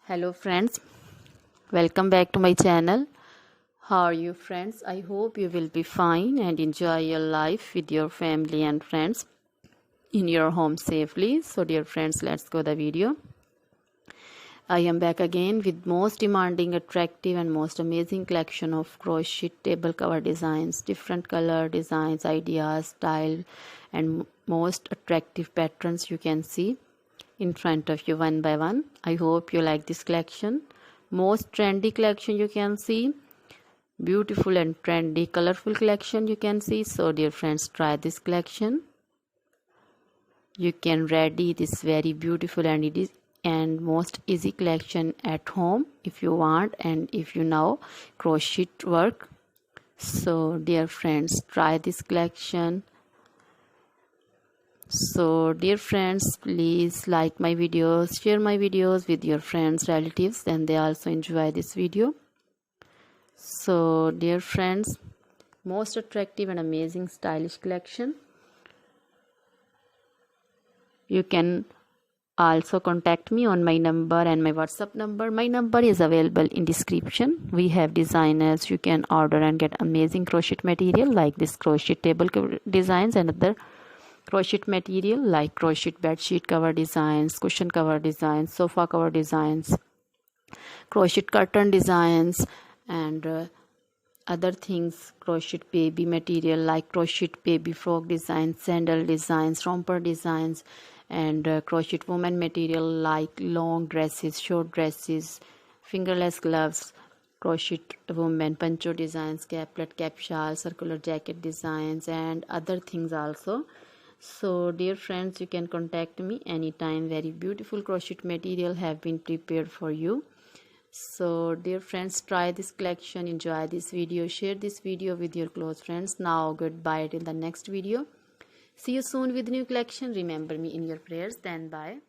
Hello friends, welcome back to my channel. How are you friends? I hope you will be fine and enjoy your life with your family and friends in your home safely. So dear friends, let's go the video. I am back again with most demanding, attractive and most amazing collection of crochet table cover designs, different color designs, ideas, style and most attractive patterns you can see in front of you one by one. I hope you like this collection. Most trendy collection you can see, beautiful and trendy colorful collection you can see. So dear friends, try this collection. You can ready this very beautiful and most easy collection at home if you want and if you know crochet work. So dear friends, try this collection. So dear friends, please like my videos, share my videos with your friends, relatives, and they also enjoy this video. So dear friends, most attractive and amazing stylish collection. You can also contact me on my number and my WhatsApp number. My number is available in description. We have designers. You can order and get amazing crochet material like this crochet table designs and other crochet material like crochet bed sheet cover designs, cushion cover designs, sofa cover designs, crochet curtain designs and other things, crochet baby material like crochet baby frog designs, sandal designs, romper designs and crochet woman material like long dresses, short dresses, fingerless gloves, crochet woman poncho designs, caplet, cap shawl, circular jacket designs and other things also. So dear friends, you can contact me anytime. Very beautiful crochet material have been prepared for you. So dear friends, try this collection, enjoy this video, share this video with your close friends. Now goodbye till the next video. See you soon with new collection. Remember me in your prayers. Then bye.